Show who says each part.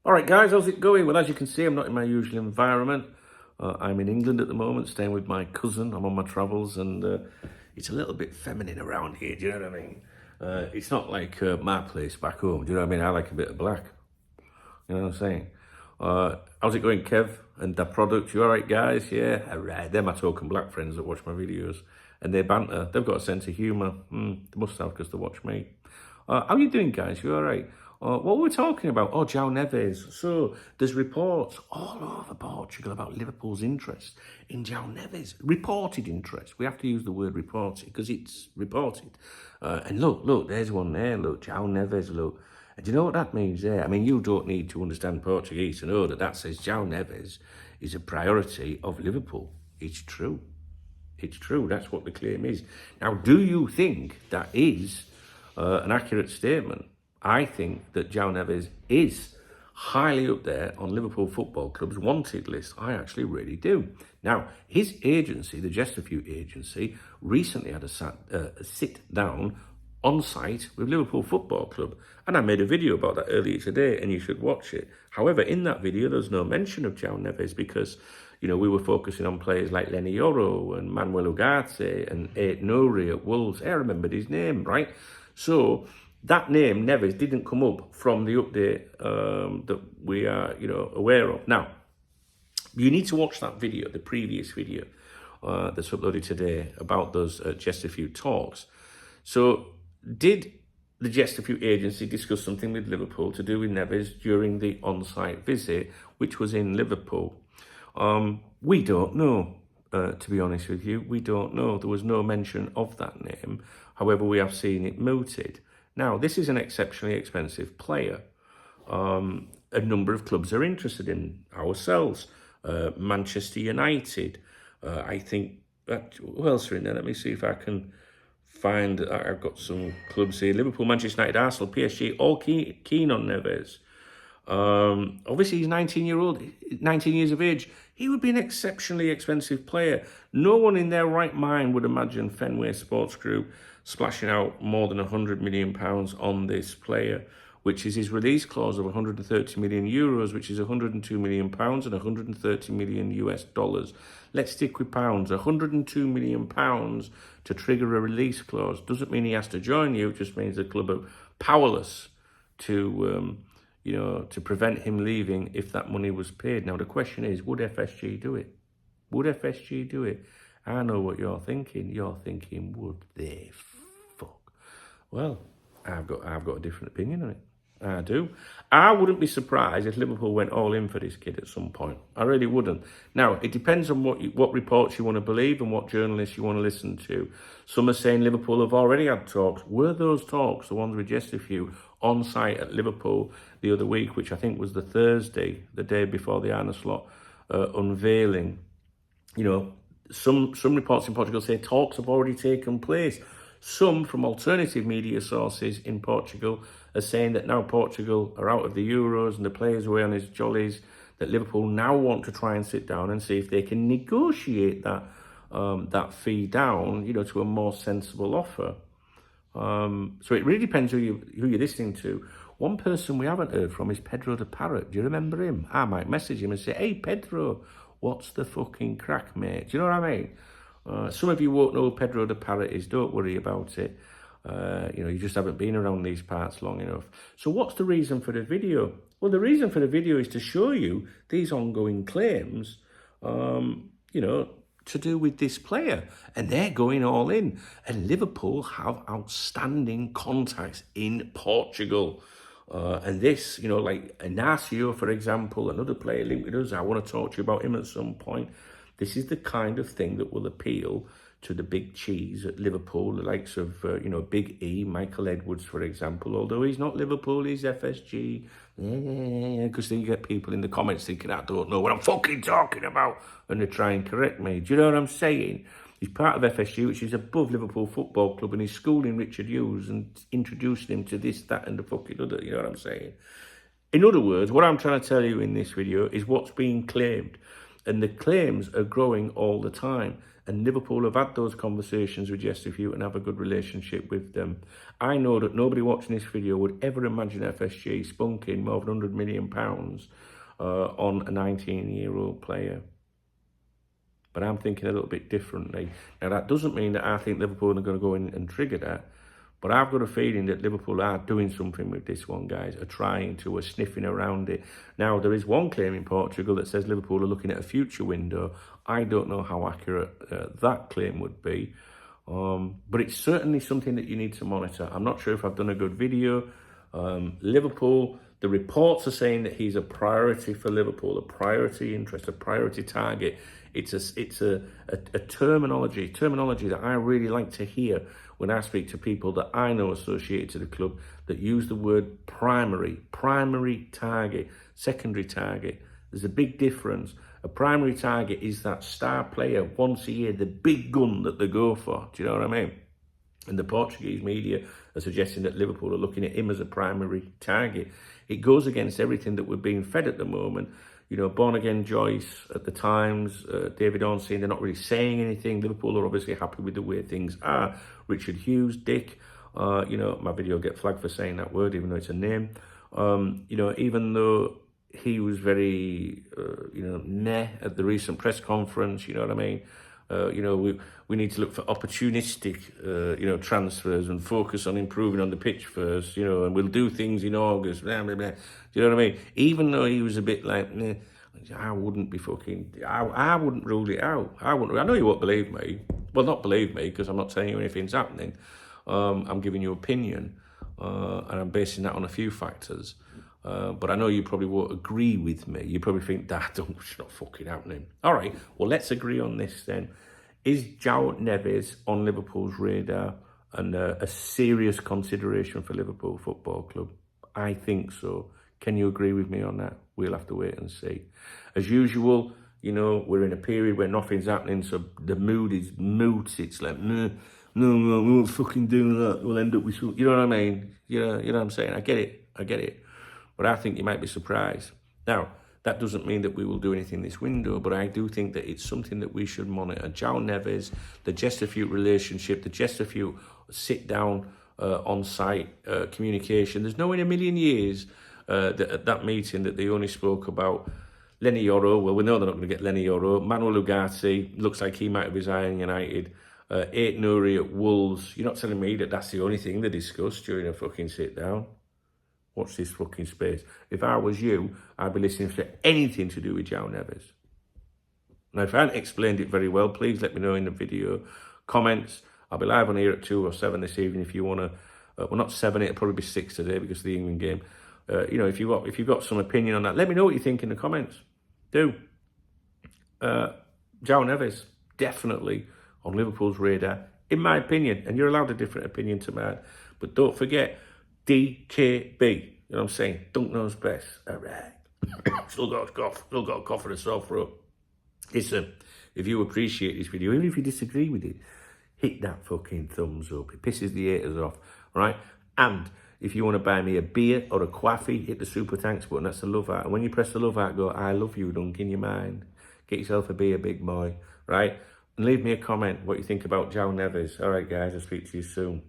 Speaker 1: All right, guys, how's it going? Well, as you can see, I'm not in my usual environment. I'm in England at the moment, staying with my cousin. I'm on my travels, and it's a little bit feminine around here. Do you know what I mean? It's not like my place back home. Do you know what I mean? I like a bit of black. You know what I'm saying? How's it going, Kev? And the product, you all right, guys? Yeah, all right. They're my token black friends that watch my videos, and they banter. They've got a sense of humour. They must have, because they watch me. How you doing, guys? You all right? What were we talking about? Oh, Joao Neves. So there's reports all over Portugal about Liverpool's interest in Joao Neves. Reported interest. We have to use the word reported because it's reported. And look, there's one there. Look, Joao Neves, look. And do you know what that means there? I mean, you don't need to understand Portuguese to know that says Joao Neves is a priority of Liverpool. It's true. It's true. That's what the claim is. Now, do you think that is an accurate statement? I think that Joao Neves is highly up there on Liverpool Football Club's wanted list. I actually really do. Now, his agency, the Chesterfield agency, recently had a sit down on site with Liverpool Football Club, and I made a video about that earlier today, and you should watch it. However, in that video, there's no mention of Joao Neves because, you know, we were focusing on players like Lenny Yoro and Manuel Ugarte and Ait Nouri at Wolves. I remembered his name, right? So that name, Neves, didn't come up from the update that we are, aware of. Now, you need to watch that video, the previous video that's uploaded today about those Chesterfield talks. So, did the Chesterfield agency discuss something with Liverpool to do with Neves during the on-site visit, which was in Liverpool? We don't know, to be honest with you. We don't know. There was no mention of that name. However, we have seen it mooted. Now, this is an exceptionally expensive player. A number of clubs are interested in ourselves. Manchester United. I think, who else are in there? Let me see if I can find. I've got some clubs here. Liverpool, Manchester United, Arsenal, PSG, all keen on Neves. Obviously, he's 19 years of age. He would be an exceptionally expensive player. No one in their right mind would imagine Fenway Sports Group splashing out more than £100 million on this player, which is his release clause of 130 million euros, which is 102 million pounds and 130 million US dollars. Let's stick with pounds. 102 million pounds to trigger a release clause doesn't mean he has to join you. It just means the club are powerless to prevent him leaving if that money was paid. Now, the question is, would FSG do it? Would FSG do it? I know what you're thinking. You're thinking, would they fuck? Well, I've got a different opinion on it. I do. I wouldn't be surprised if Liverpool went all in for this kid at some point. I really wouldn't. Now, it depends on what reports you want to believe and what journalists you want to listen to. Some are saying Liverpool have already had talks. Were those talks, the ones with Chesterfield, on site at Liverpool the other week, which I think was the Thursday, the day before the Arne Slot unveiling? Some reports in Portugal say talks have already taken place. Some from alternative media sources in Portugal are saying that now Portugal are out of the Euros and the players are away on his jollies, that Liverpool now want to try and sit down and see if they can negotiate that fee down, to a more sensible offer. So it really depends who you're listening to. One person we haven't heard from is Pedro the Parrot. Do you remember him? I might message him and say, hey, Pedro, what's the fucking crack, mate? Do you know what I mean? Some of you won't know who Pedro the Parrot is. Don't worry about it. You just haven't been around these parts long enough. So what's the reason for the video? Well, the reason for the video is to show you these ongoing claims, to do with this player. And they're going all in. And Liverpool have outstanding contacts in Portugal. And this, like Inacio, for example, another player linked with us. I want to talk to you about him at some point. This is the kind of thing that will appeal to the big cheese at Liverpool, the likes of, Big E, Michael Edwards, for example. Although he's not Liverpool, he's FSG. Because then you get people in the comments thinking, I don't know what I'm fucking talking about. And they try and correct me. Do you know what I'm saying? He's part of FSG, which is above Liverpool Football Club, and he's schooling Richard Hughes and introducing him to this, that, and the fucking other. You know what I'm saying? In other words, what I'm trying to tell you in this video is what's being claimed. And the claims are growing all the time. And Liverpool have had those conversations with Chesterfield and have a good relationship with them. I know that nobody watching this video would ever imagine FSG spunking more than £100 million on a 19-year-old player. But I'm thinking a little bit differently. Now, that doesn't mean that I think Liverpool are going to go in and trigger that. But I've got a feeling that Liverpool are doing something with this one, guys, are trying to, are sniffing around it. Now, there is one claim in Portugal that says Liverpool are looking at a future window. I don't know how accurate that claim would be. But it's certainly something that you need to monitor. I'm not sure if I've done a good video. Liverpool, the reports are saying that he's a priority for Liverpool, a priority interest, a priority target. It's a terminology that I really like to hear when I speak to people that I know associated to the club that use the word primary target, secondary target. There's a big difference. A primary target is that star player once a year, the big gun that they go for. Do you know what I mean? And the Portuguese media are suggesting that Liverpool are looking at him as a primary target. It goes against everything that we're being fed at the moment. You know, Born Again Joyce at the Times, David Ornstein, they're not really saying anything. Liverpool are obviously happy with the way things are. Richard Hughes, Dick, you know, my video will get flagged for saying that word, even though it's a name. You know, even though he was very, you know, meh at the recent press conference, you know what I mean? You know, we need to look for opportunistic, you know, transfers and focus on improving on the pitch first, you know, and we'll do things in August, blah, blah, blah. Do you know what I mean? Even though he was a bit like, nah, I wouldn't be fucking, I wouldn't rule it out. I know you won't believe me. Well, not believe me, because I'm not telling you anything's happening. I'm giving you opinion, and I'm basing that on a few factors. But I know you probably won't agree with me. You probably think, it's not fucking happening. All right, well, let's agree on this then. Is Joao Neves on Liverpool's radar and a serious consideration for Liverpool Football Club? I think so. Can you agree with me on that? We'll have to wait and see. As usual, you know, we're in a period where nothing's happening, so the mood is moot. It's like, no, we won't fucking do that. We'll end up with something. You know what I mean? You know what I'm saying? I get it. But I think you might be surprised. Now, that doesn't mean that we will do anything this window, but I do think that it's something that we should monitor. Joao Neves, the Chesterfield relationship, the Chesterfield sit-down on-site communication. There's no in a million years that at that meeting that they only spoke about Lenny Yoro. Well, we know they're not going to get Lenny Yoro. Manuel Ugarte, looks like he might have resigned United. Ait Nouri at Wolves. You're not telling me that that's the only thing they discussed during a fucking sit-down? Watch this fucking space. If I was you, I'd be listening to anything to do with Joao Neves. Now, if I haven't explained it very well, please let me know in the video. Comments. I'll be live on here at 2 or 7 this evening if you want to. Well, not 7, it'll probably be 6 today because of the England game. You know, if you've got some opinion on that, let me know what you think in the comments. Do. Joao Neves, definitely on Liverpool's radar, in my opinion. And you're allowed a different opinion to mine. But don't forget, DKB, you know what I'm saying? Dunk knows best. All right. Still got a cough and a sore throat. Listen, if you appreciate this video, even if you disagree with it, hit that fucking thumbs up. It pisses the haters off, all right? And if you want to buy me a beer or a coffee, hit the super thanks button. That's the love heart. And when you press the love heart, go, I love you, Dunk, in your mind. Get yourself a beer, big boy, right? And leave me a comment what you think about Joao Neves. All right, guys, I'll speak to you soon.